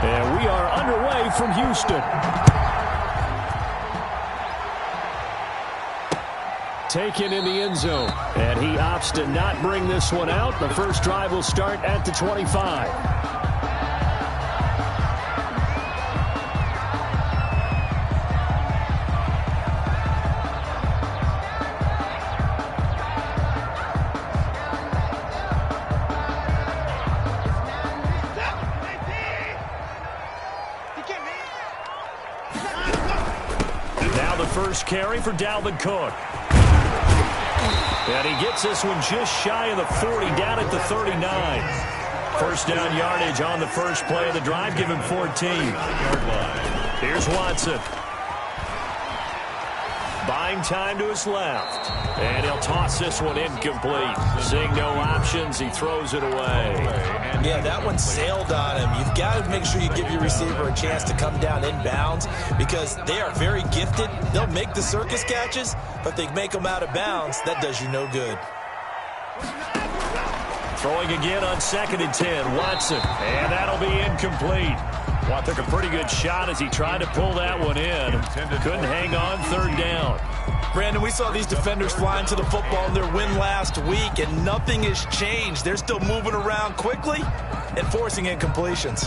And we are underway from Houston. Taken in the end zone. And he opts to not bring this one out. The first drive will start at the 25. First carry for Dalvin Cook. And he gets this one just shy of the 40, down at the 39. First down yardage on the first play of the drive, give him 14. Here's Watson. Buying time to his left. And he'll toss this one incomplete. Seeing no options, he throws it away. Yeah, that one sailed on him. You've got to make sure you give your receiver a chance to come down inbounds because they are very gifted. They'll make the circus catches, but they make them out of bounds. That does you no good. Throwing again on 2nd and 10. Watson. And that'll be incomplete. Watt took a pretty good shot as he tried to pull that one in. Couldn't hang on 3rd down. Brandon, we saw these defenders flying to the football in their win last week, and nothing has changed. They're still moving around quickly and forcing incompletions.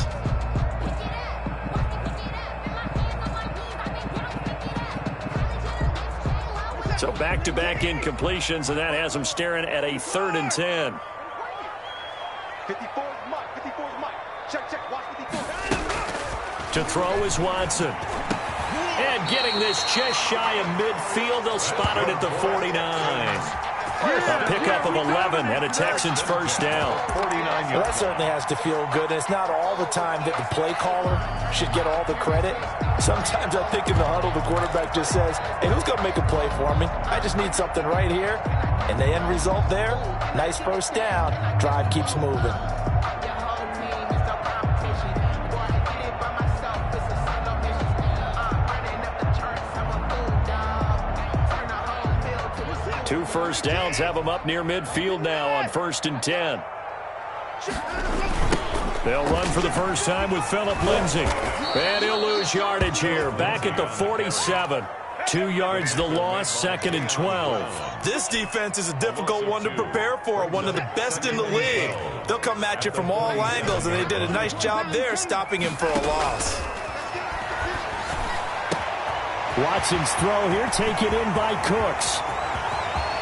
So back-to-back incompletions, and that has them staring at a 3rd and 10. 54 is Mike. 54 is Mike. Check. Watch 54. To throw is Watson. And getting this just shy of midfield, they'll spot it at the 49. A pickup of 11 and a Texans first down. Well, that certainly has to feel good. It's not all the time that the play caller should get all the credit. Sometimes I think in the huddle, the quarterback just says, hey, who's going to make a play for me? I just need something right here. And the end result there, nice first down. Drive keeps moving. Two first downs have them up near midfield now on 1st and 10. They'll run for the first time with Phillip Lindsay. And he'll lose yardage here. Back at the 47. 2 yards the loss, 2nd and 12. This defense is a difficult one to prepare for, one of the best in the league. They'll come at you from all angles, and they did a nice job there stopping him for a loss. Watson's throw here taken in by Cooks.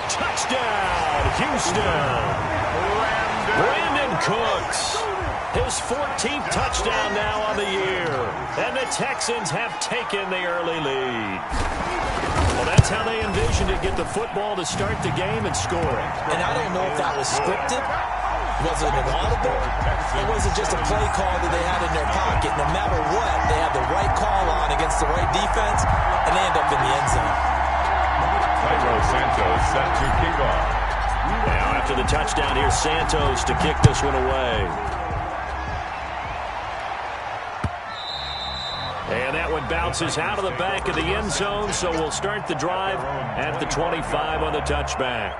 Touchdown, Houston. Brandon Cooks. His 14th touchdown now on the year. And the Texans have taken the early lead. Well, that's how they envisioned it, get the football to start the game and score it. And I don't know if that was scripted. Was it an audible? Or was it just a play call that they had in their pocket? No matter what, they had the right call on against the right defense, and they end up in the end zone. Santos set to kick off. Now after the touchdown, here's Santos to kick this one away. And that one bounces out of the back of the end zone, so we'll start the drive at the 25 on the touchback.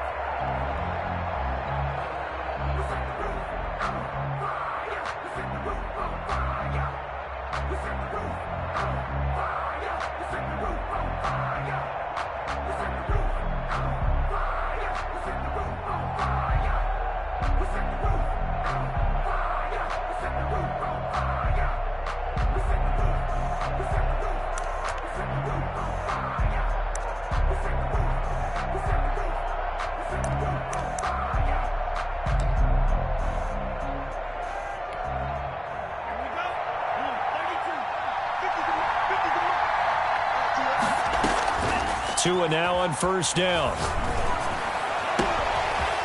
Tua now on first down.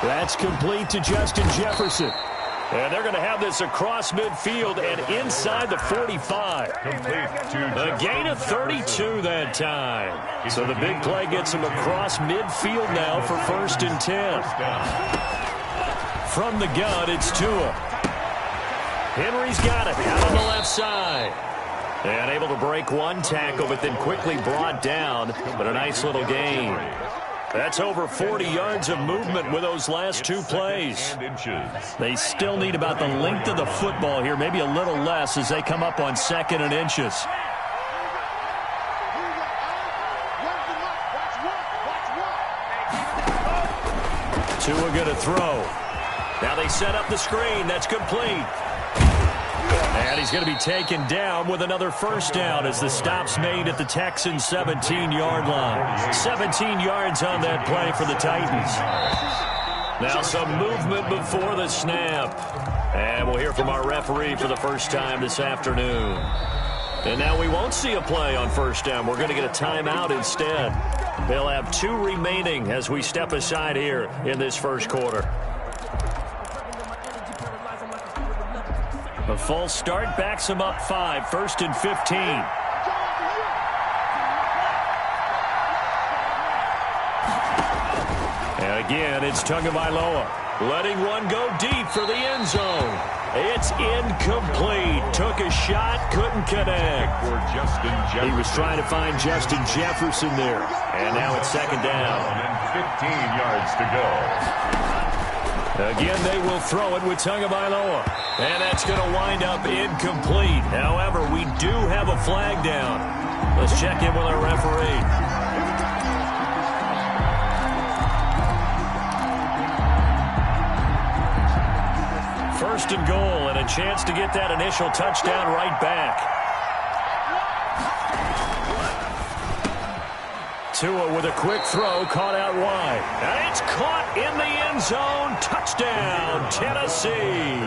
That's complete to Justin Jefferson. And they're going to have this across midfield and inside the 45. A gain of 32 that time. So the big play gets him across midfield now for 1st and 10. From the gun, it's Tua. Henry's got it out on the left side. And able to break one tackle, but then quickly brought down. But a nice little gain. That's over 40 yards of movement with those last two plays. They still need about the length of the football here, maybe a little less as they come up on 2nd and inches. Tua going to throw. Now they set up the screen. That's complete. And he's going to be taken down with another first down as the stop's made at the Texans' 17-yard line. 17 yards on that play for the Titans. Now some movement before the snap. And we'll hear from our referee for the first time this afternoon. And now we won't see a play on first down. We're going to get a timeout instead. They'll have 2 remaining as we step aside here in this first quarter. A false start backs him up 5, 1st and 15. And again, it's Tagovailoa, letting one go deep for the end zone. It's incomplete. Took a shot, couldn't connect. He was trying to find Justin Jefferson there. And now it's 2nd down. And 15 yards to go. Again, they will throw it with Tagovailoa. And that's going to wind up incomplete. However, we do have a flag down. Let's check in with our referee. First and goal, and a chance to get that initial touchdown right back. Tua with a quick throw, caught out wide. And it's caught in the end zone. Touchdown, Tennessee.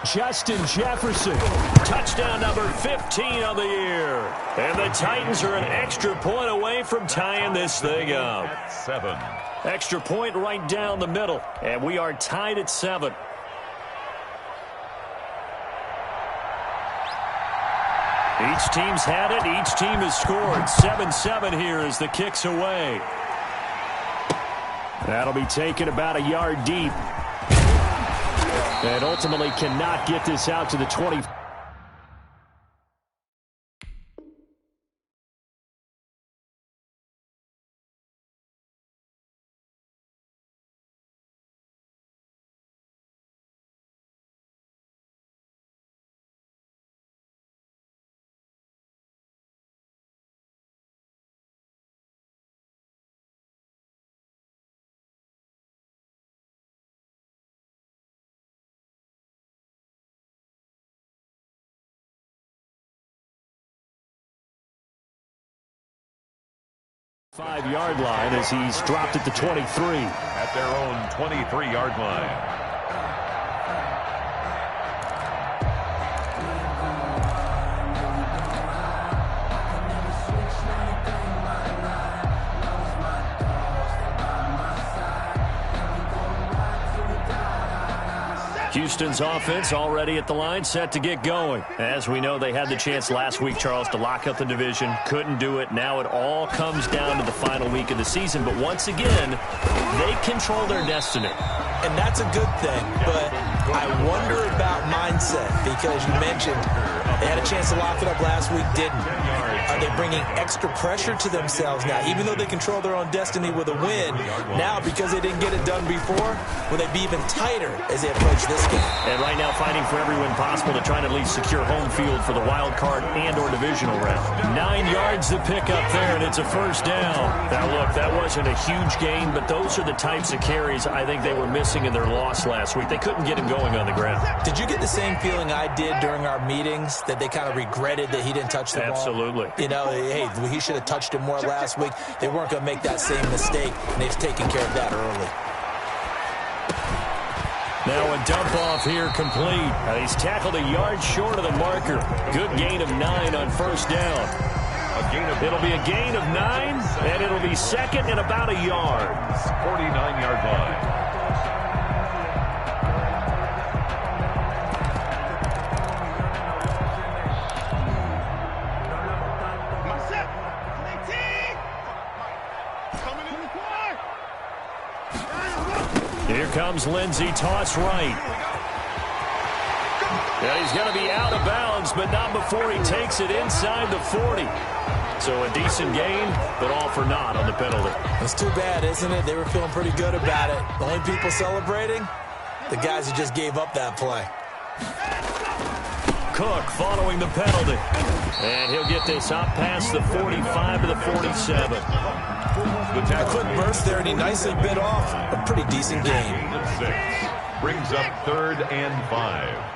Justin Jefferson, touchdown number 15 of the year. And the Titans are an extra point away from tying this thing up. 7. Extra point right down the middle, and we are tied at 7. Each team's had it. Each team has scored. 7-7 here as the kick's away. That'll be taken about a yard deep. And ultimately cannot get this out to the 20. Five-yard line as he's dropped at the 23. At their own 23-yard line. Houston's offense already at the line, set to get going. As we know, they had the chance last week, Charles, to lock up the division. Couldn't do it. Now it all comes down to the final week of the season. But once again, they control their destiny. And that's a good thing. But I wonder about mindset because you mentioned they had a chance to lock it up last week, didn't. Are they bringing extra pressure to themselves now? Even though they control their own destiny with a win, now because they didn't get it done before, will they be even tighter as they approach this game? And right now fighting for every win possible to try and at least secure home field for the wild card and or divisional round. 9 yards to pick up there, and it's a first down. Now look, that wasn't a huge gain, but those are the types of carries I think they were missing in their loss last week. They couldn't get him going on the ground. Did you get the same feeling I did during our meetings, that they kind of regretted that he didn't touch the ball? Absolutely. You know, hey, he should have touched it more last week. They weren't going to make that same mistake, and they've taken care of that early. Now a dump off here complete. He's tackled a yard short of the marker. Good gain of 9 on first down. It'll be a gain of 9, and it'll be second and about a yard. 49-yard line. Here comes Lindsey, toss right. Yeah, he's going to be out of bounds, but not before he takes it inside the 40. So a decent gain, but all for naught on the penalty. It's too bad, isn't it? They were feeling pretty good about it. The only people celebrating, the guys who just gave up that play. Cook following the penalty. And he'll get this up past the 45 to the 47. A quick burst there, and he nicely bit off a pretty decent gain. Brings up 3rd and 5.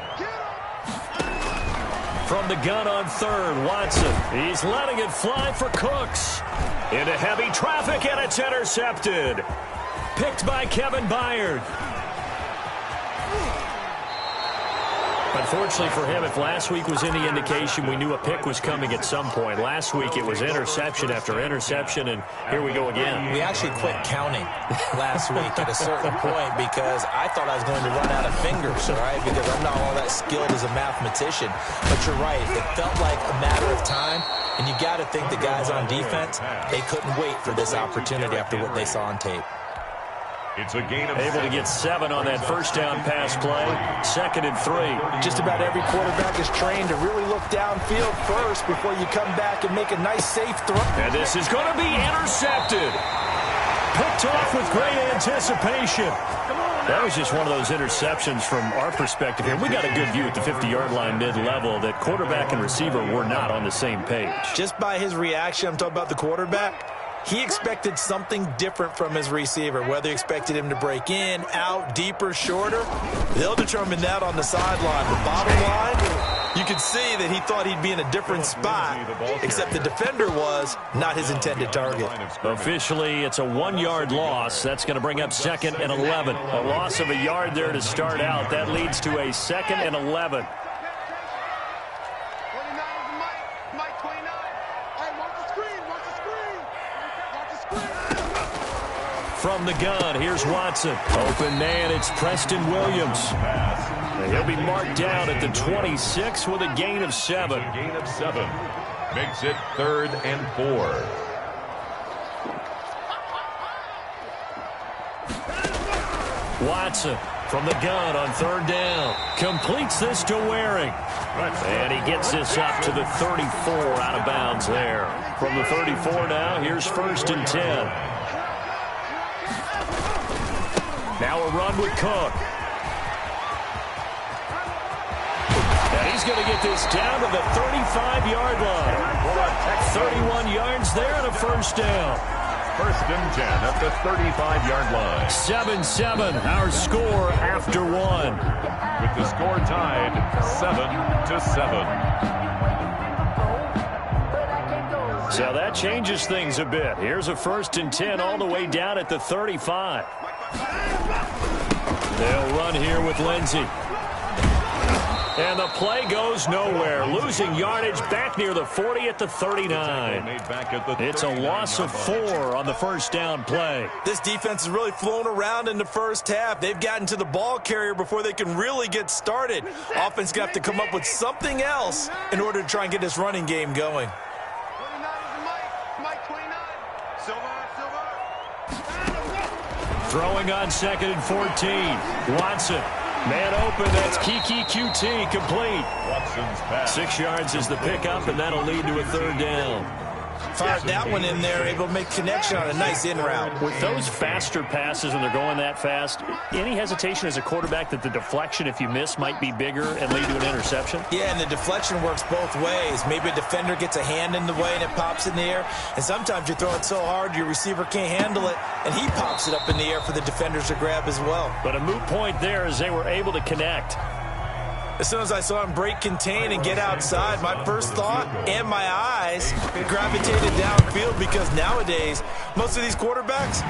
From the gun on 3rd, Watson. He's letting it fly for Cooks. Into heavy traffic, and it's intercepted. Picked by Kevin Byard. Unfortunately for him, if last week was any indication, we knew a pick was coming at some point. Last week it was interception after interception, and here we go again. We actually quit counting last week at a certain point because I thought I was going to run out of fingers, all right, because I'm not all that skilled as a mathematician. But you're right. It felt like a matter of time, and you got to think the guys on defense, they couldn't wait for this opportunity after what they saw on tape. It's a gain of able to get 7 on that first down pass play. 2nd and 3. Just about every quarterback is trained to really look downfield first before you come back and make a nice, safe throw. And this is going to be intercepted. Picked off with great anticipation. That was just one of those interceptions from our perspective here. We got a good view at the 50-yard line mid-level that quarterback and receiver were not on the same page. Just by his reaction, I'm talking about the quarterback, he expected something different from his receiver, whether he expected him to break in, out, deeper, shorter. They'll determine that on the sideline. The bottom line, you could see that he thought he'd be in a different spot, except the defender was not his intended target. Officially, it's a 1-yard loss. That's going to bring up 2nd and 11. A loss of a yard there to start out. That leads to a 2nd and 11. From the gun, here's Watson. Open man, it's Preston Williams. And he'll be marked down at the 26 with a gain of 7. Gain of 7. Makes it 3rd and 4. Watson from the gun on 3rd down. Completes this to Waring. And he gets this up to the 34 out of bounds there. From the 34 now, here's 1st and 10. Now a run with Cook. And he's going to get this down to the 35-yard line. 31 yards there and a first down. 1st and 10 at the 35-yard line. 7-7, our score after 1. With the score tied 7-7. So that changes things a bit. Here's a 1st and 10 all the way down at the 35. They'll run here with Lindsey. And the play goes nowhere. Losing yardage back near the 40 at the 39. It's a loss of 4 on the first down play. This defense has really flown around in the first half. They've gotten to the ball carrier before they can really get started. Offense going to have to come up with something else in order to try and get this running game going. Throwing on 2nd and 14. Watson. Man open. That's Kiki QT complete. Watson's pass. 6 yards is the pickup, and that'll lead to a 3rd down. Fired that one in there, able to make connection on a nice in route. With those faster passes when they're going that fast, any hesitation as a quarterback that the deflection, if you miss, might be bigger and lead to an interception? Yeah, and the deflection works both ways. Maybe a defender gets a hand in the way and it pops in the air, and sometimes you throw it so hard your receiver can't handle it, and he pops it up in the air for the defenders to grab as well. But a moot point there as they were able to connect. As soon as I saw him break contain and get outside, my first thought and my eyes gravitated downfield because nowadays, most of these quarterbacks,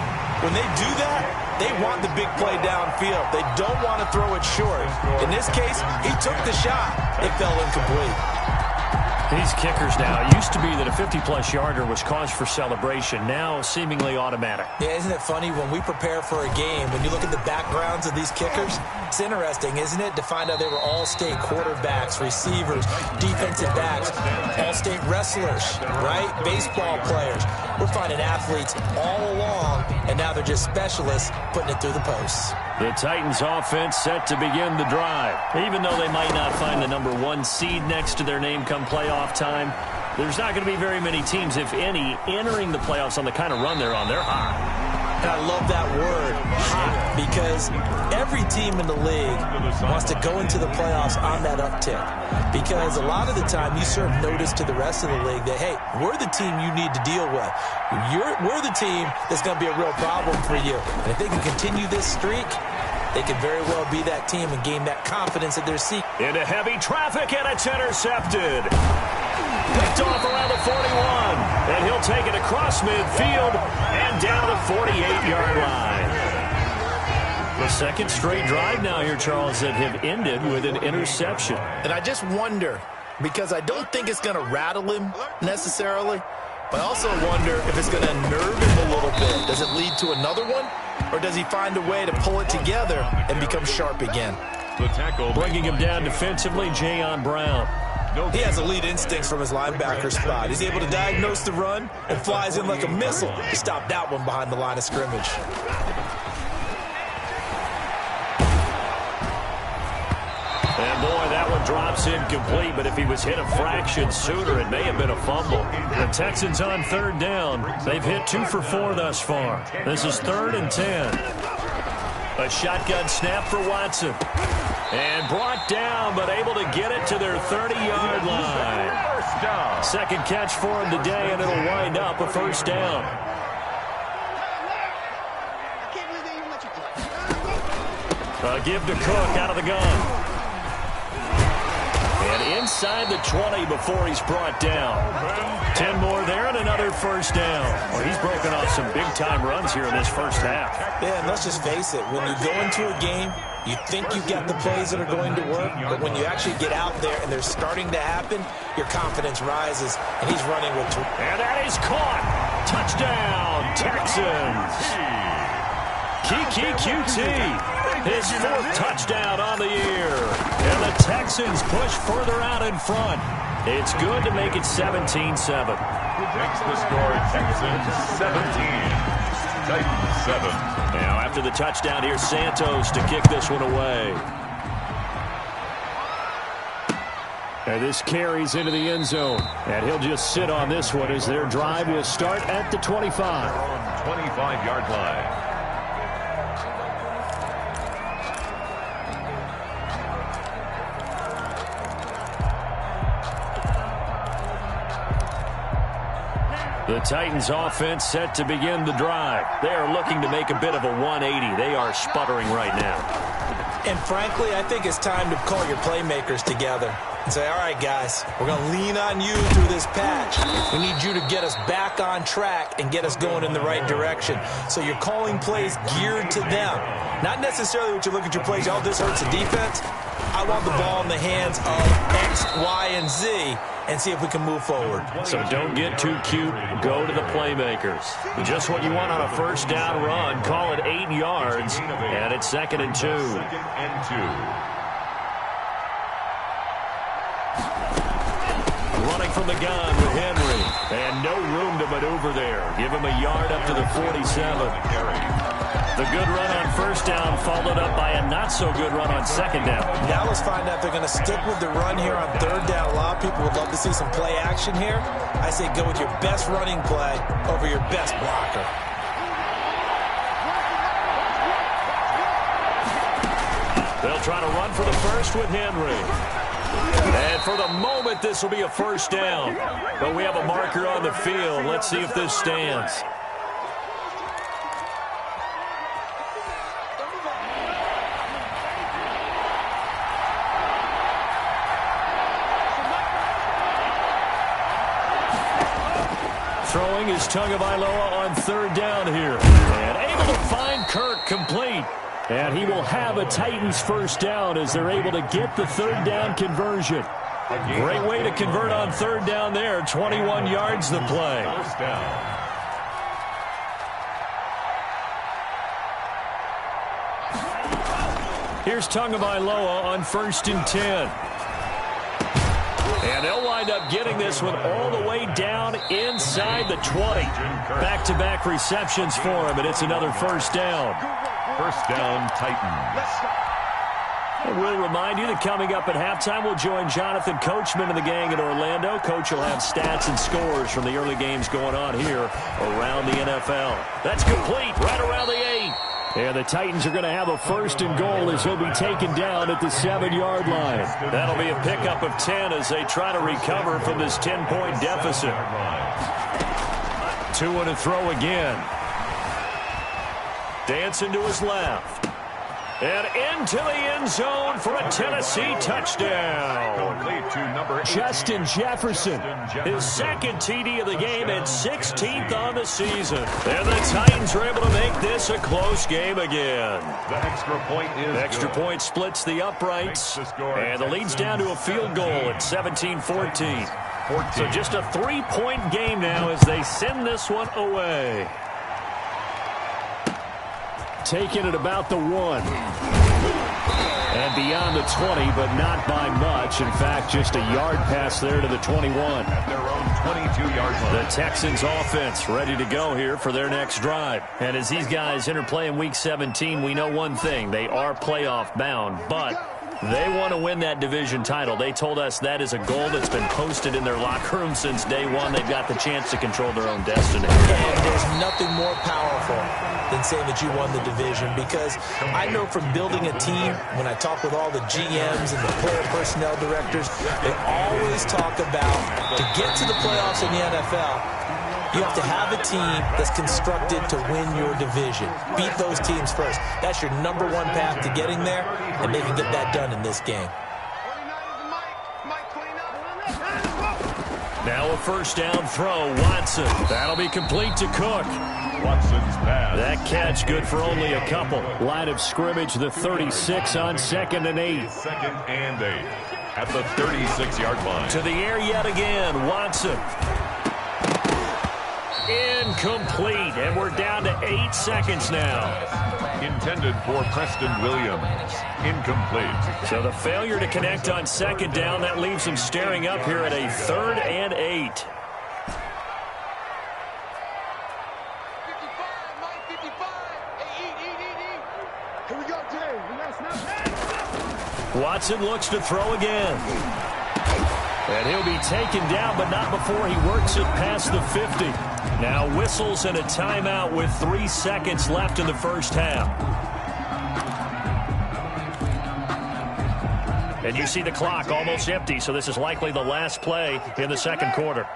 when they do that, they want the big play downfield. They don't want to throw it short. In this case, he took the shot. It fell incomplete. These kickers now, it used to be that a 50-plus yarder was cause for celebration. Now, seemingly automatic. Yeah, isn't it funny when we prepare for a game, when you look at the backgrounds of these kickers, it's interesting, isn't it, to find out they were all-state quarterbacks, receivers, defensive backs, all-state wrestlers, right? Baseball players. we're finding athletes all along, and now they're just specialists putting it through the posts. The Titans offense set to begin the drive. Even though they might not find the #1 seed next to their name come playoff time, there's not going to be very many teams, if any, entering the playoffs on the kind of run they're on. They're hot. And I love that word, hot, because every team in the league wants to go into the playoffs on that uptick. Because a lot of the time you serve notice to the rest of the league that, hey, we're the team you need to deal with. We're the team that's going to be a real problem for you. And if they can continue this streak, they could very well be that team and gain that confidence that they're seeking. Into heavy traffic, and it's intercepted. Picked off around the 41, and he'll take it across midfield and down the 48-yard line. The second straight drive now here, Charles, that have ended with an interception. And I just wonder, because I don't think it's going to rattle him necessarily, but I also wonder if it's going to unnerve him a little bit. Does it lead to another one, or does he find a way to pull it together and become sharp again? The tackle. Bringing him down defensively, Jayon Brown. He has elite instincts from his linebacker spot. He's able to diagnose the run and flies in like a missile to stop that one behind the line of scrimmage. And boy, that one drops incomplete, but if he was hit a fraction sooner, it may have been a fumble. The Texans on third down. They've hit 2 for 4 thus far. This is 3rd and 10. A shotgun snap for Watson. And brought down, but able to get it to their 30-yard line. First down. Second catch for him today, and it'll wind up a first down. A give to Cook out of the gun. And inside the 20 before he's brought down. 10 more there and another first down. Well, he's broken off some big-time runs here in this first half. Yeah, and let's just face it. When you go into a game, you think you've got the plays that are going to work, but when you actually get out there and they're starting to happen, your confidence rises, and he's running with... And that is caught. Touchdown, Texans. Kiki QT. His 4th touchdown on the year. And the Texans push further out in front. It's good to make it 17-7. Makes the score Texans 17. Titans 7. Now after the touchdown, here's Santos to kick this one away. And this carries into the end zone. And he'll just sit on this one as their drive will start at the 25. 25-yard line. The Titans offense set to begin the drive. They are looking to make a bit of a 180. They are sputtering right now. And frankly, I think it's time to call your playmakers together and say, all right, guys, we're going to lean on you through this patch. We need you to get us back on track and get us going in the right direction. So you're calling plays geared to them. Not necessarily what you look at your plays, oh, this hurts the defense. I want the ball in the hands of X, Y, and Z and see if we can move forward. So don't get too cute. Go to the playmakers. Just what you want on a first down run. Call it 8 yards, and it's 2nd and 2. Running from the gun with Henry. And no room to maneuver there. Give him a yard up to the 47. The good run on first down followed up by a not-so-good run on second down. Now let's find out if they're going to stick with the run here on third down. A lot of people would love to see some play action here. I say go with your best running play over your best blocker. They'll try to run for the first with Henry. And for the moment, this will be a first down. But we have a marker on the field. Let's see if this stands. Throwing is Tagovailoa on third down here. And able to find Kirk complete. And he will have a Titans first down as they're able to get the third down conversion. Great way to convert on third down there. 21 yards the play. First down. Here's Tagovailoa on 1st and 10. And they'll wind up getting this one all the way down inside the 20. Back-to-back receptions for him, and it's another first down. First down, Titans. And we'll remind you that coming up at halftime, we'll join Jonathan Coachman and the gang in Orlando. Coach will have stats and scores from the early games going on here around the NFL. That's complete right around the 8. And the Titans are going to have a first and goal as he'll be taken down at the 7-yard line. That'll be a pickup of 10 as they try to recover from this 10-point deficit. 2 and a throw again. Dancing to his left. And into the end zone for a Tennessee touchdown. Justin Jefferson, his second TD of the game and 16th on the season. And the Titans are able to make this a close game again. The extra point is extra point splits the uprights. And the lead's down to a field goal at 17-14. So just a 3-point game now as they send this one away. Taken at about the 1. And beyond the 20, but not by much. In fact, just a yard pass there to the 21. At their own 22-yard line. The Texans offense ready to go here for their next drive. And as these guys enter play in Week 17, we know one thing. They are playoff bound, but they want to win that division title. They told us that is a goal that's been posted in their locker room since day one. They've got the chance to control their own destiny. And there's nothing more powerful than saying that you won the division, because I know from building a team, when I talk with all the GMs and the player personnel directors, they always talk about to get to the playoffs in the NFL, you have to have a team that's constructed to win your division. Beat those teams first. That's your number one path to getting there, and they can get that done in this game. Now a first down throw, Watson. That'll be complete to Cook. Watson's pass. That catch good for only a couple. Line of scrimmage, the 36 on 2nd and 8. 2nd and 8 at the 36-yard line. To the air yet again, Watson. Incomplete, and we're down to 8 seconds now. Intended for Preston Williams. Incomplete. So the failure to connect on 2nd down, that leaves him staring up here at a 3rd and 8. Watson looks to throw again. And he'll be taken down, but not before he works it past the 50. Now whistles and a timeout with 3 seconds left in the first half. And you see the clock almost empty, so this is likely the last play in the second quarter.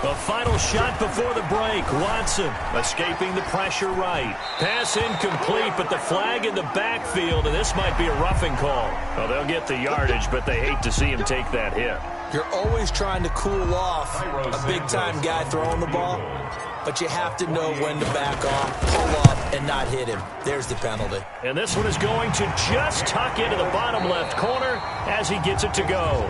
A final shot before the break. Watson escaping the pressure right. Pass incomplete, but the flag in the backfield, and this might be a roughing call. Well, they'll get the yardage, but they hate to see him take that hit. You're always trying to cool off a big-time guy throwing the ball, but you have to know when to back off, pull up, and not hit him. There's the penalty. And this one is going to just tuck into the bottom left corner as he gets it to go.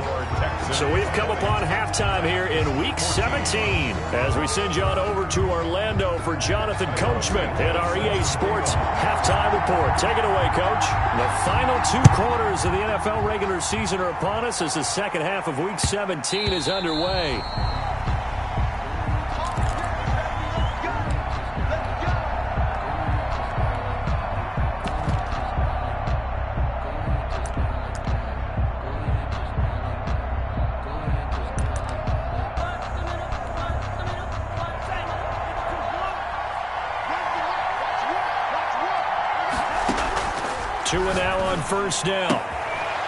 So we've come upon halftime here in Week 17 as we send you on over to Orlando for Jonathan Coachman in our EA Sports Halftime Report. Take it away, Coach. The final 2 quarters of the NFL regular season are upon us as the second half of Week 17 is underway. Tua now on first down.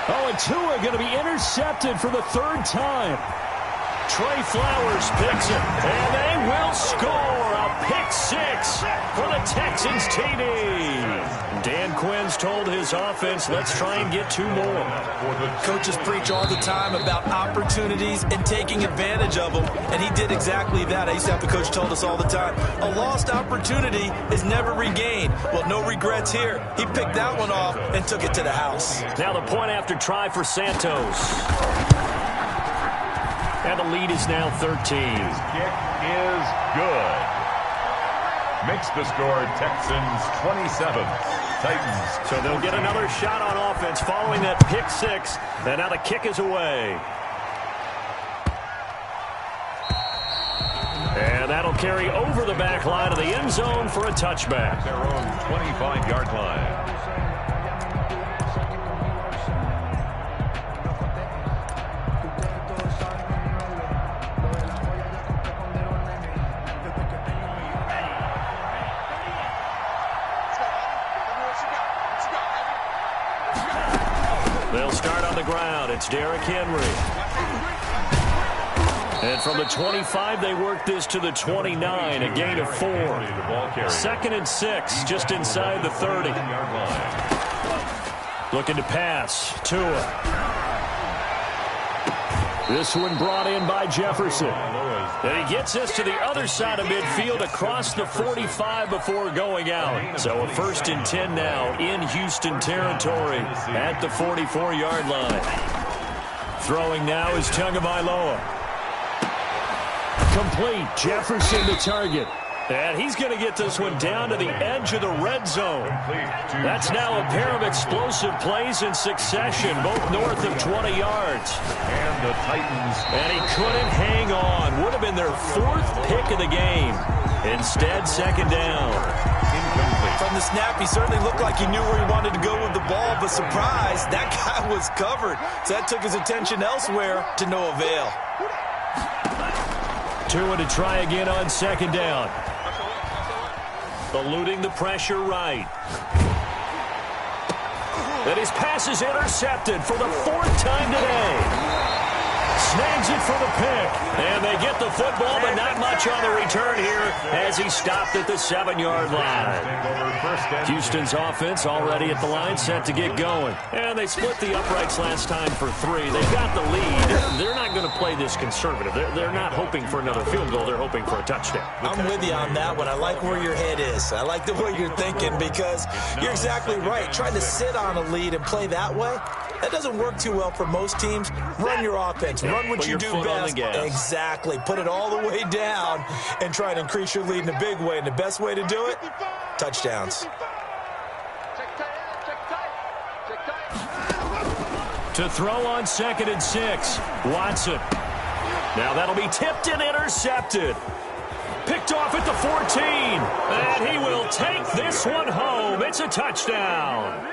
Oh, and Tua going to be intercepted for the 3rd time. Trey Flowers picks it, and they will score a pick 6 for the Texans TD. Dan Quinn's told his offense, let's try and get 2 more. Coaches preach all the time about opportunities and taking advantage of them, and he did exactly that. I used to have the coach told us all the time, a lost opportunity is never regained. Well, no regrets here. He picked that one off and took it to the house. Now the point after try for Santos. And the lead is now 13. His kick is good. Makes the score Texans 27, Titans. So they'll get another shot on offense following that pick six. And now the kick is away. And that'll carry over the back line of the end zone for a touchback. Their own 25-yard line. They'll start on the ground. It's Derrick Henry. And from the 25, they work this to the 29, a gain of 4. 2nd and 6, just inside the 30. Looking to pass. Tua. This one brought in by Jefferson. And he gets this to the other side of midfield across the 45 before going out. So a 1st and 10 now in Houston territory at the 44-yard line. Throwing now is Tagovailoa. Complete. Jefferson the target. And he's going to get this one down to the edge of the red zone. That's now a pair of explosive plays in succession, both north of 20 yards. And the Titans. And he couldn't hang on. Would have been their 4th pick of the game. Instead, 2nd down. Incomplete. From the snap, he certainly looked like he knew where he wanted to go with the ball, but surprise, that guy was covered. So that took his attention elsewhere to no avail. Tua to try again on 2nd down. Eluding the pressure right. And his pass is intercepted for the 4th time today. Snags it for the pick. And they get the football, but not much on the return here as he stopped at the 7-yard line. Houston's offense already at the line, set to get going. And they split the uprights last time for 3. They've got the lead. They're not going to play this conservative. They're not hoping for another field goal. They're hoping for a touchdown. I'm with you on that one. I like where your head is. I like the way you're thinking because you're exactly right. Trying to sit on a lead and play that way, that doesn't work too well for most teams. Run your offense. Run what you do best. Exactly. Put it all the way down and try and increase your lead in a big way. And the best way to do it, touchdowns. To throw on 2nd and 6. Watson. Now that'll be tipped and intercepted. Picked off at the 14. And he will take this one home. It's a touchdown.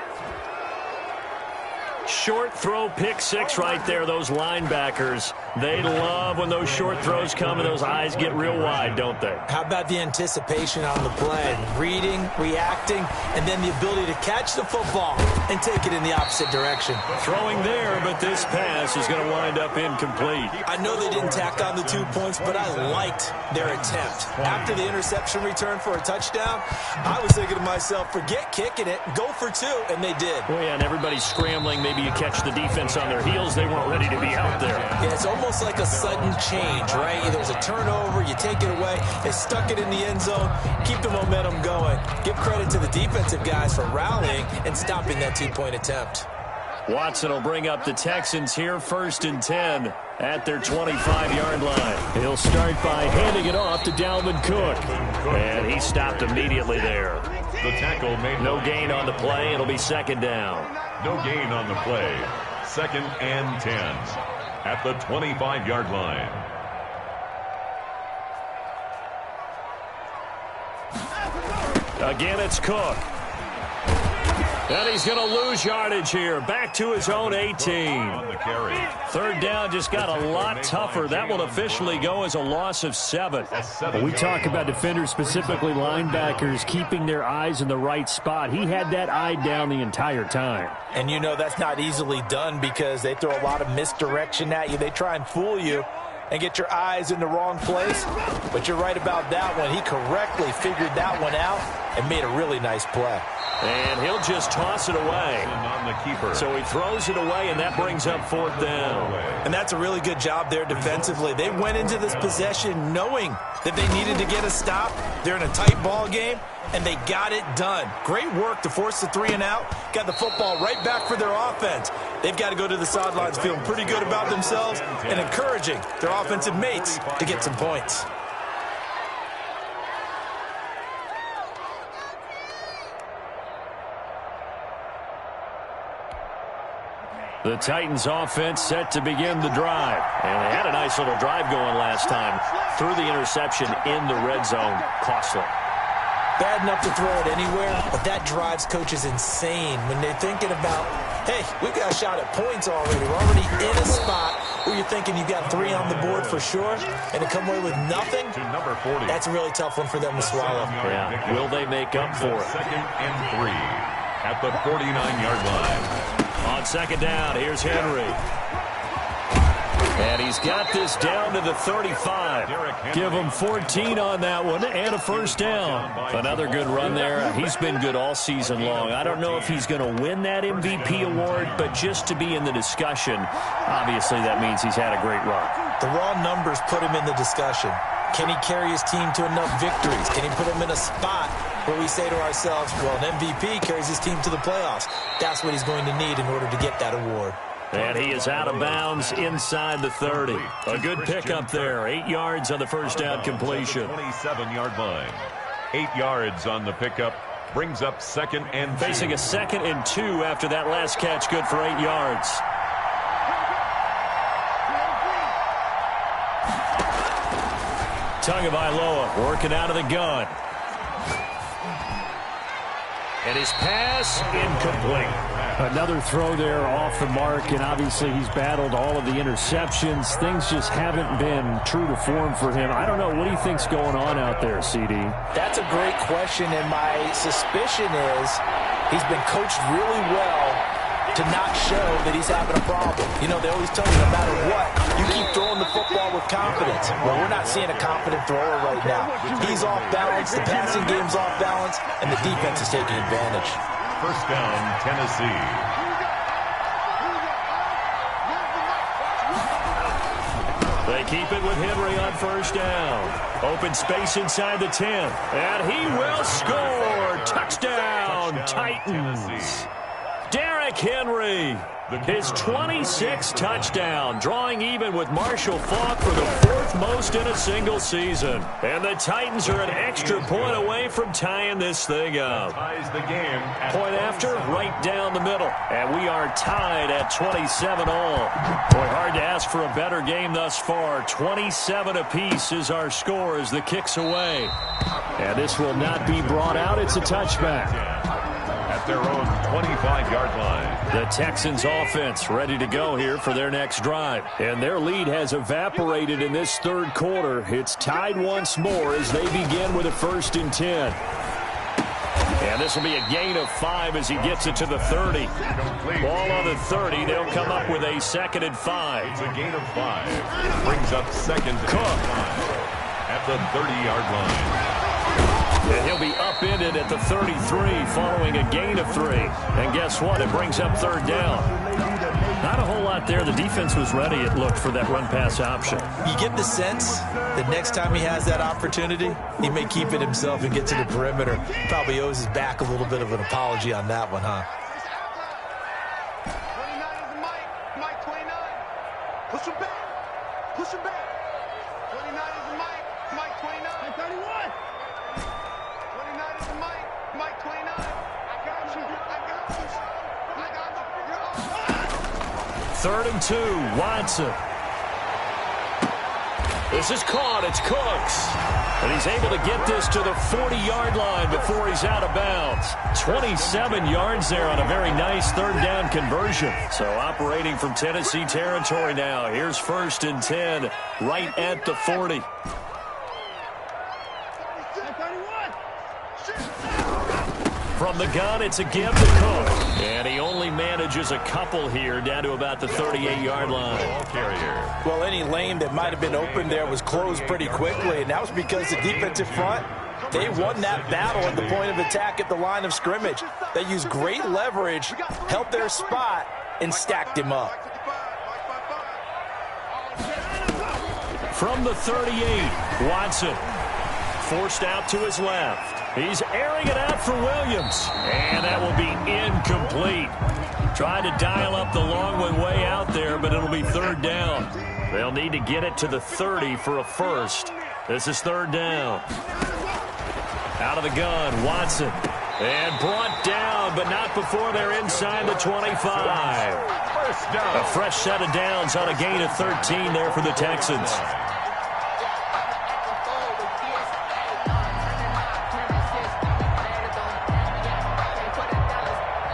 Short throw, pick 6 right there. Those linebackers, they love when those short throws come and those eyes get real wide, don't they? How about the anticipation on the play? Reading, reacting, and then the ability to catch the football and take it in the opposite direction. Throwing there, but this pass is going to wind up incomplete. I know they didn't tack on the 2 points, but I liked their attempt. After the interception return for a touchdown, I was thinking to myself, forget kicking it, go for 2, and they did. Oh, yeah, and everybody's scrambling. Maybe you catch the defense on their heels. They weren't ready to be out there. Yeah, it's almost like a sudden change, right? There's a turnover, you take it away, they stuck it in the end zone, keep the momentum going. Give credit to the defensive guys for rallying and stopping that 2-point attempt. Watson will bring up the Texans here, 1st and 10 at their 25-yard line. He'll start by handing it off to Dalvin Cook. And he stopped immediately there. The tackle made no gain on the play. It'll be 2nd down. No gain on the play. 2nd and 10 at the 25-yard line. Again, it's Cook. And he's going to lose yardage here. Back to his own 18. On the carry. 3rd down just got a lot tougher. That will officially go as a loss of 7. We talk about defenders, specifically linebackers, keeping their eyes in the right spot. He had that eye down the entire time. And you know that's not easily done because they throw a lot of misdirection at you. They try and fool you and get your eyes in the wrong place. But you're right about that one. He correctly figured that one out and made a really nice play. And he'll just toss it away. On the keeper. So he throws it away, and that brings up 4th down. And that's a really good job there defensively. They went into this possession knowing that they needed to get a stop. They're in a tight ball game, and they got it done. Great work to force the 3 and out. Got the football right back for their offense. They've got to go to the sidelines feeling pretty good about themselves and encouraging their offensive mates to get some points. The Titans offense set to begin the drive. And they had a nice little drive going last time. Threw the interception in the red zone. Costly. Bad enough to throw it anywhere, but that drives coaches insane when they're thinking about, hey, we've got a shot at points already. We're already in a spot where you're thinking you've got 3 on the board for sure, and to come away with nothing, that's a really tough one for them to swallow. Yeah. Will they make up for it? Second and 3 at the 49-yard line. On second down, here's Henry. And he's got this down to the 35. Give him 14 on that one and a first down. Another good run there. He's been good all season long. I don't know if he's going to win that MVP award, but just to be in the discussion, obviously that means he's had a great run. The raw numbers put him in the discussion. Can he carry his team to enough victories? Can he put him in a spot where we say to ourselves, well, an MVP carries his team to the playoffs? That's what he's going to need in order to get that award. And he is out of bounds inside the 30. A good pickup there. 8 yards on the first down completion. 27-yard line. 8 yards on the pickup. Brings up second and 2. Facing a 2nd and 2 after that last catch. Good for 8 yards. Tagovailoa working out of the gun. And his pass incomplete. Another throw there off the mark, and obviously he's battled all of the interceptions. Things just haven't been true to form for him. I don't know. What do you think's going on out there, CD? That's a great question, and my suspicion is he's been coached really well to not show that he's having a problem. You know, they always tell you no matter what, you keep throwing the football with confidence. Well, we're not seeing a confident thrower right now. He's off balance, the passing game's off balance, and the defense is taking advantage. First down, Tennessee. They keep it with Henry on first down. Open space inside the 10. And he will score. Touchdown, Titans. Derrick Henry, his 26th touchdown, drawing even with Marshall Faulk for the 4th most in a single season. And the Titans are an extra point away from tying this thing up. Ties the game. Point after, right down the middle. And we are tied at 27 all. Boy, hard to ask for a better game thus far. 27 apiece is our score as the kick's away. And this will not be brought out. It's a touchback. At their own 25-yard line. The Texans offense ready to go here for their next drive. And their lead has evaporated in this third quarter. It's tied once more as they begin with a 1st and 10. And this will be a gain of 5 as he gets it to the 30. Ball on the 30. They'll come up with a 2nd and 5. It's a gain of 5. Brings up second and 5 at the 30-yard line. And he'll be upended at the 33 following a gain of 3. And guess what? It brings up 3rd down. Not a whole lot there. The defense was ready, it looked, for that run-pass option. You get the sense that next time he has that opportunity, he may keep it himself and get to the perimeter. Probably owes his back a little bit of an apology on that one, huh? 29 is Mike. Mike 29. Push him back. Push him back. 29 is Mike. Mike 29. 31. 29 is Mike. Mike 29. I got you. I got you. I got you. 3rd and 2. Watson. This is caught. It's Cooks. And he's able to get this to the 40-yard line before he's out of bounds. 27 yards there on a very nice 3rd down conversion. So operating from Tennessee territory now. Here's 1st and 10 right at the 40. From the gun, it's a give to Cook. And he only manages a couple here down to about the 38-yard line. Ball carrier. Well, any lane that might have been open there was closed pretty quickly, and that was because the defensive front, they won that battle at the point of attack at the line of scrimmage. They used great leverage, held their spot, and stacked him up. From the 38, Watson forced out to his left. He's airing it out for Williams. And that will be incomplete. Trying to dial up the long way out there, but it'll be third down. They'll need to get it to the 30 for a first. This is third down. Out of the gun, Watson. And brought down, but not before they're inside the 25. A fresh set of downs on a gain of 13 there for the Texans.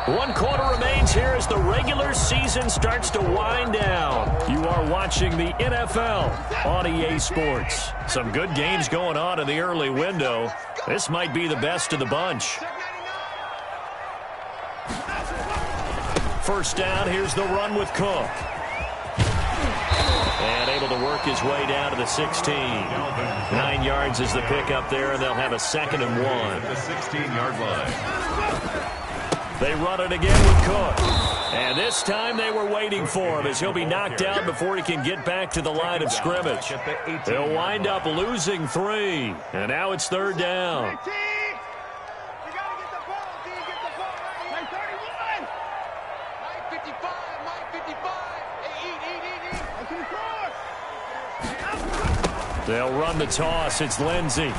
One quarter remains here as the regular season starts to wind down. You are watching the NFL on EA Sports. Some good games going on in the early window. This might be the best of the bunch. First down, here's the run with Cook. And able to work his way down to the 16. 9 yards is the pickup there, and they'll have a 2nd and 1. The 16-yard line. They run it again with Cook. And this time they were waiting for him as he'll be knocked out before he can get back to the line of scrimmage. They'll wind up losing 3. And now it's third down. They'll run the toss. It's Lindsey.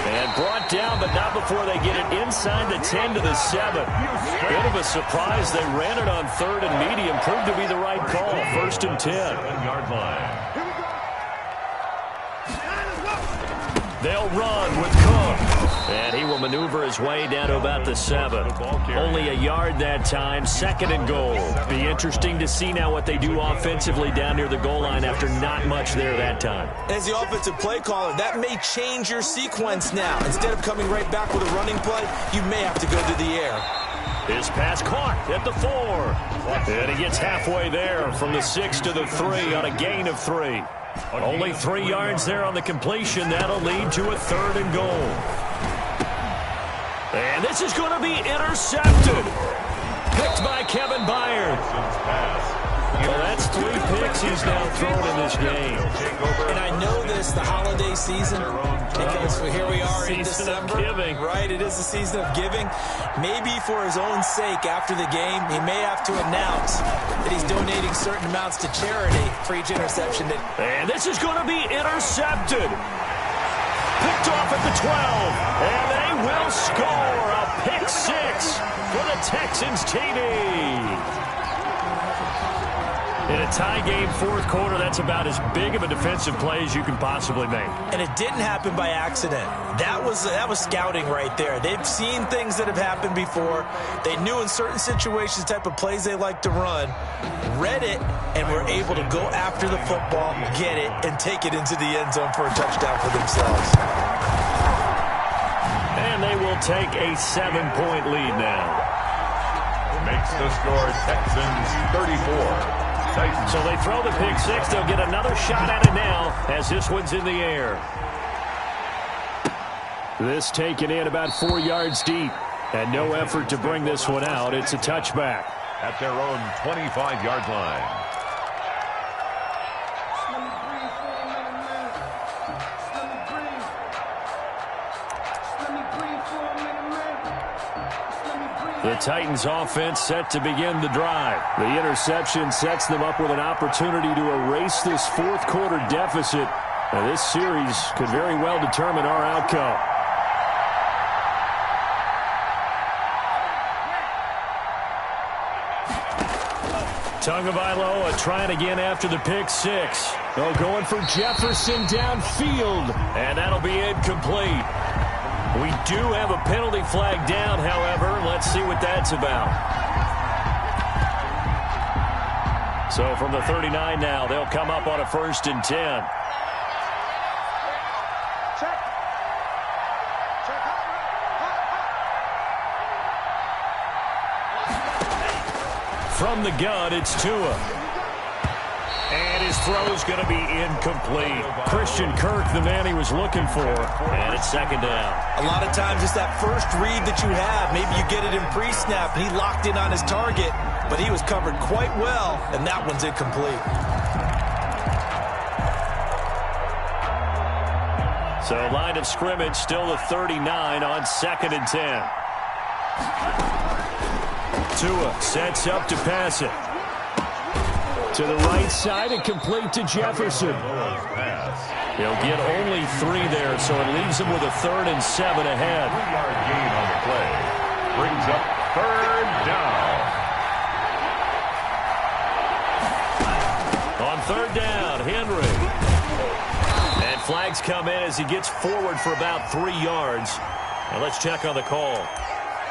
And brought down, but not before they get it inside the 10 to the 7. Bit of a surprise. They ran it on 3rd and medium. Proved to be the right call. 1st and 10. 7-yard line. They'll run with Cook. And he will maneuver his way down to about the 7. Only a yard that time. 2nd and goal. Be interesting to see now what they do offensively down near the goal line after not much there that time. As the offensive play caller, that may change your sequence now. Instead of coming right back with a running play, you may have to go to the air. His pass caught at the 4. And he gets halfway there from the 6 to the 3 on a gain of 3. Only 3 yards there on the completion. That'll lead to a 3rd and goal. And this is going to be intercepted. Picked by Kevin Byard. Well, that's 3 picks he's now thrown in this game. And I know this, the holiday season, because here we are in December. Giving. Right, it is the season of giving. Maybe for his own sake after the game, he may have to announce that he's donating certain amounts to charity for each interception. And this is going to be intercepted. Picked off at the 12. And they will score a pick 6 for the Texans TD. In a tie game, 4th quarter, that's about as big of a defensive play as you can possibly make. And it didn't happen by accident. That was scouting right there. They've seen things that have happened before. They knew in certain situations the type of plays they like to run, read it, and were able to go after the football, get it, and take it into the end zone for a touchdown for themselves. And they will take a 7-point lead now. Makes the score Texans 34. So they throw the pick 6. They'll get another shot at it now as this one's in the air. This taken in about 4 yards deep. And no effort to bring this one out. It's a touchback. At their own 25-yard line. The Titans offense set to begin the drive. The interception sets them up with an opportunity to erase this 4th quarter deficit. Now, this series could very well determine our outcome. Tagovailoa trying again after the pick 6. Oh, going for Jefferson downfield. And that'll be incomplete. We do have a penalty flag down, however. Let's see what that's about. So from the 39 now, they'll come up on a 1st and 10. From the gun, it's Tua. And his throw's going to be incomplete. Christian Kirk, the man he was looking for. And it's 2nd down. A lot of times it's that first read that you have. Maybe you get it in pre-snap. He locked in on his target, but he was covered quite well, and that one's incomplete. So line of scrimmage still the 39 on 2nd and 10. Tua sets up to pass it. To the right side and complete to Jefferson. He'll get only 3 there, so it leaves him with a 3rd and 7 ahead. 3-yard gain on the play. Brings up 3rd down. On 3rd down, Henry. And flags come in as he gets forward for about 3 yards. Now let's check on the call.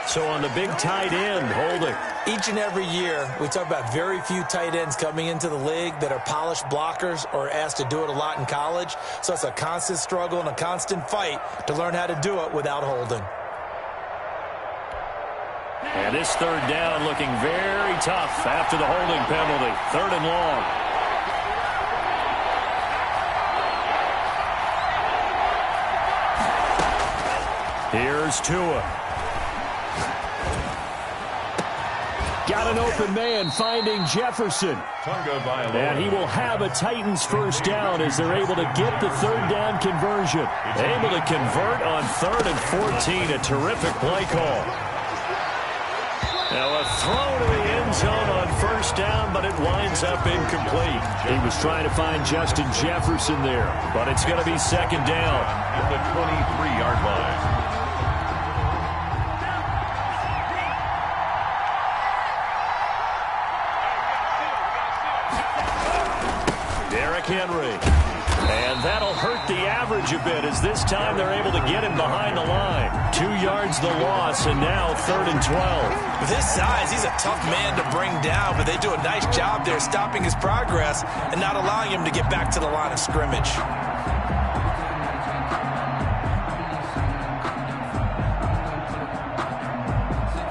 So on the big tight end, holding. Each and every year, we talk about very few tight ends coming into the league that are polished blockers or asked to do it a lot in college. So it's a constant struggle and a constant fight to learn how to do it without holding. And this 3rd down looking very tough after the holding penalty. 3rd and long. Here's Tua. Got an open man finding Jefferson. And he will have a Titans 1st down as they're able to get the 3rd down conversion. Able to convert on 3rd and 14. A terrific play call. Now a throw to the end zone on 1st down, but it winds up incomplete. He was trying to find Justin Jefferson there, but it's going to be 2nd down. At the 23-yard line. Henry. And that'll hurt the average a bit as this time they're able to get him behind the line. 2 yards the loss, and now 3rd and 12. With his size, he's a tough man to bring down, but they do a nice job there stopping his progress and not allowing him to get back to the line of scrimmage.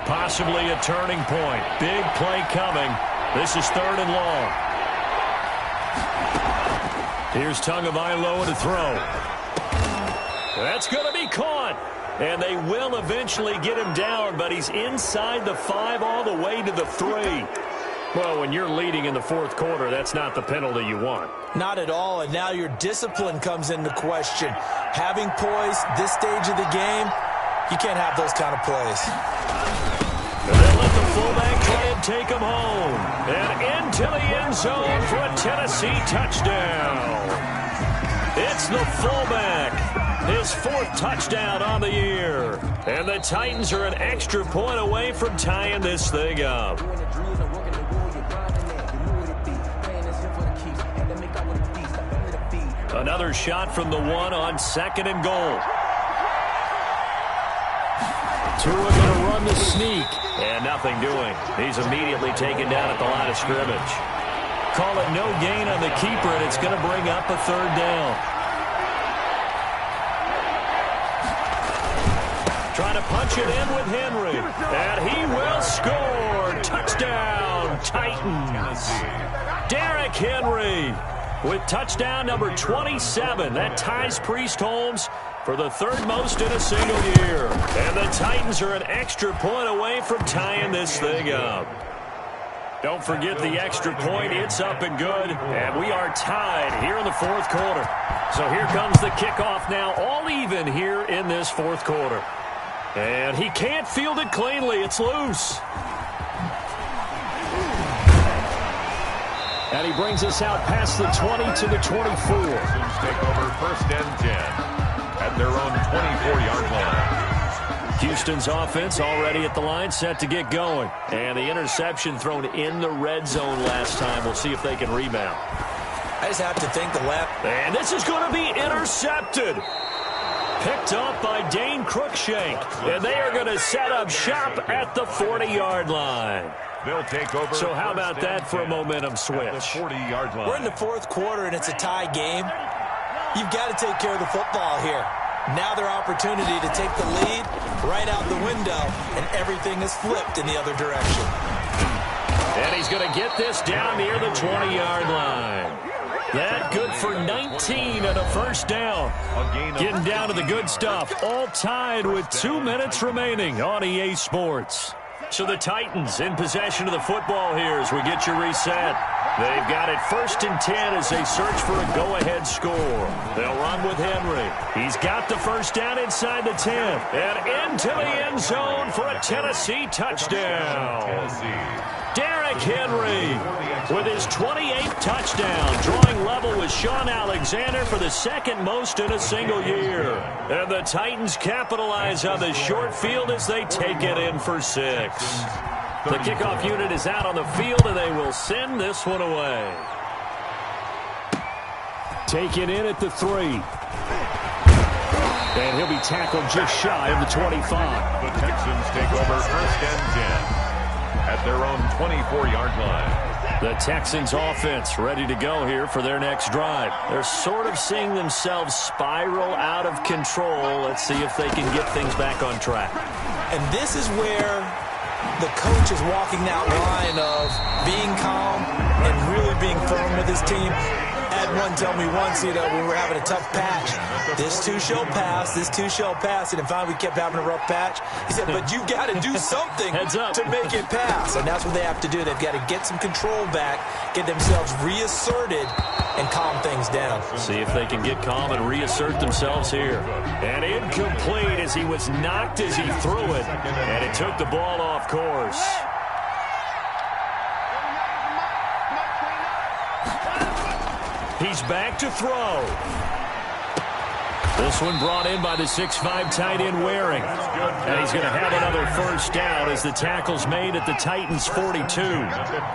Possibly a turning point. Big play coming. This is 3rd and long. Here's Tagovailoa to throw. That's going to be caught. And they will eventually get him down, but he's inside the 5 all the way to the 3. Well, when you're leading in the 4th quarter, that's not the penalty you want. Not at all, and now your discipline comes into question. Having poise this stage of the game, you can't have those kind of plays. And they let the fullback try and take him home. And into the end zone for a Tennessee touchdown. It's the fullback. His 4th touchdown on the year. And the Titans are an extra point away from tying this thing up. Another shot from the 1 on 2nd and goal. Tua going to run the sneak. And nothing doing. He's immediately taken down at the line of scrimmage. Call it no gain on the keeper, and it's going to bring up a 3rd down. Trying to punch it in with Henry. And he will score. Touchdown, Titans. Derrick Henry with touchdown number 27. That ties Priest Holmes for the 3rd most in a single year. And the Titans are an extra point away from tying this thing up. Don't forget the extra point. It's up and good. And we are tied here in the 4th quarter. So here comes the kickoff now, all even here in this 4th quarter. And he can't field it cleanly. It's loose. And he brings us out past the 20 to the 24. Take over 1st and 10. At their own 24-yard line. Houston's offense already at the line, set to get going. And the interception thrown in the red zone last time. We'll see if they can rebound. I just have to think the left. And this is going to be intercepted. Picked up by Dane Cruikshank. And they are going to set up shop at the 40-yard line. They'll take over. So how about that for a momentum switch? 40-yard line. We're in the 4th quarter, and it's a tie game. You've got to take care of the football here. Now their opportunity to take the lead right out the window, and everything is flipped in the other direction. And he's going to get this down near the 20-yard line. That good for 19 and a 1st down. Getting down to the good stuff. All tied with 2 minutes remaining on EA Sports. So the Titans in possession of the football here as we get you reset. They've got it 1st and 10 as they search for a go-ahead score. They'll run with Henry. He's got the first down inside the 10. And into the end zone for a Tennessee touchdown. Derrick Henry with his 28th touchdown, drawing level with Sean Alexander for the 2nd most in a single year. And the Titans capitalize on the short field as they take it in for 6. The kickoff unit is out on the field, and they will send this one away. Taken in at the 3. And he'll be tackled just shy of the 25. The Texans take over 1st and 10 at their own 24-yard line. The Texans offense ready to go here for their next drive. They're sort of seeing themselves spiral out of control. Let's see if they can get things back on track. And this is where the coach is walking that line of being calm and really being firm with his team. Had one tell me once, when we were having a tough patch, this too shall pass, this too shall pass, and finally we kept having a rough patch. He said, but you got to do something to make it pass, and that's what they have to do. They've got to get some control back, get themselves reasserted, and calm things down. See if they can get calm and reassert themselves here. And incomplete as he was knocked as he threw it, and it took the ball off course. He's back to throw. This one brought in by the 6'5" tight end Waring. And he's going to have another first down as the tackle's made at the Titans' 42.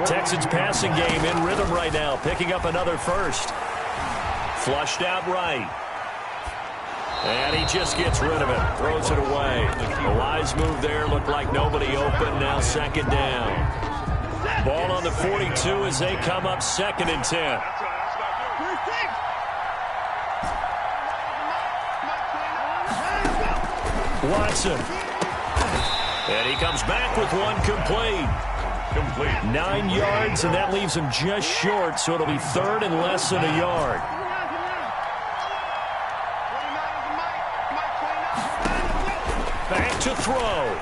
Texans passing game in rhythm right now, picking up another first. Flushed out right. And he just gets rid of it, throws it away. A wise move there, looked like nobody open, now 2nd down. Ball on the 42 as they come up 2nd and 10. Watson. And he comes back with one complete. 9 yards, and that leaves him just short, so it'll be 3rd and less than a yard. Back to throw.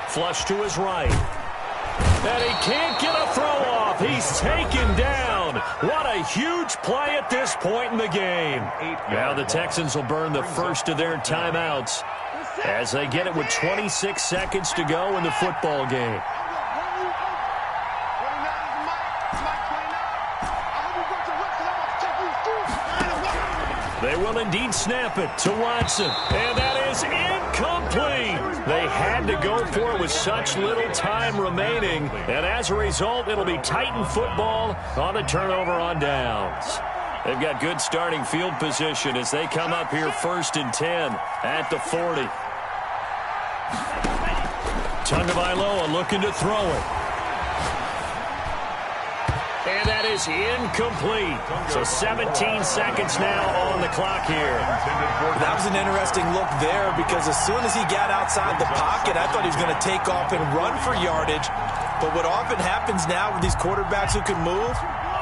Flush to his right. And he can't get a throw off. He's taken down. What a huge play at this point in the game. Now the Texans will burn the first of their timeouts as they get it with 26 seconds to go in the football game. They will indeed snap it to Watson. And that is incomplete. They had to go for it with such little time remaining. And as a result, it'll be Titan football on the turnover on downs. They've got good starting field position as they come up here 1st and 10 at the 40. Tagovailoa looking to throw it. And that is incomplete. So 17 seconds now on the clock here. That was an interesting look there because as soon as he got outside the pocket, I thought he was going to take off and run for yardage. But what often happens now with these quarterbacks who can move,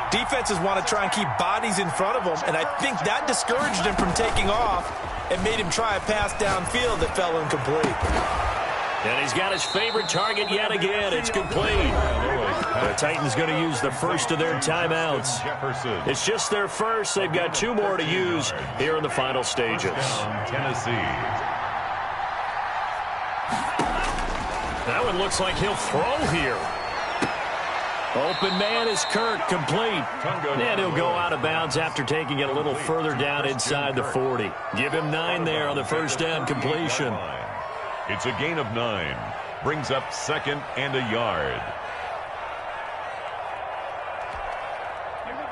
defenses want to try and keep bodies in front of them. And I think that discouraged him from taking off and made him try a pass downfield that fell incomplete. And he's got his favorite target yet again. It's complete. The Titans going to use the first of their timeouts. It's just their first. They've got 2 more to use here in the final stages. Tennessee. That one looks like he'll throw here. Open man is Kirk, complete. And he'll go out of bounds after taking it a little further down inside the 40. Give him 9 there on the first down completion. It's a gain of 9. Brings up 2nd and a yard.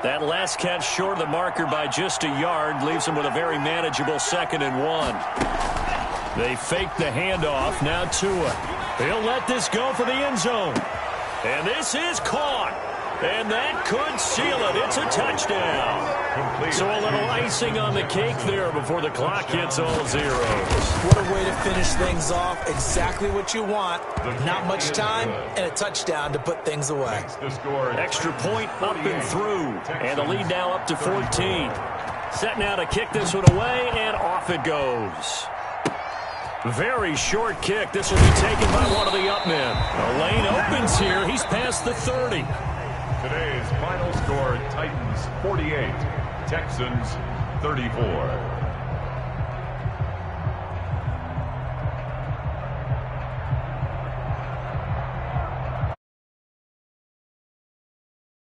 That last catch short of the marker by just a yard leaves him with a very manageable 2nd and 1. They fake the handoff. Now Tua. He'll let this go for the end zone. And this is caught. And that could seal it. It's a touchdown. So a little icing on the cake there before the clock hits all zeros. What a way to finish things off. Exactly what you want. Not much time and a touchdown to put things away. Extra point up and through. And the lead now up to 14. Set now to kick this one away, and off it goes. Very short kick. This will be taken by one of the up men. The lane opens here. He's past the 30. Today's final score, Titans 48, Texans 34.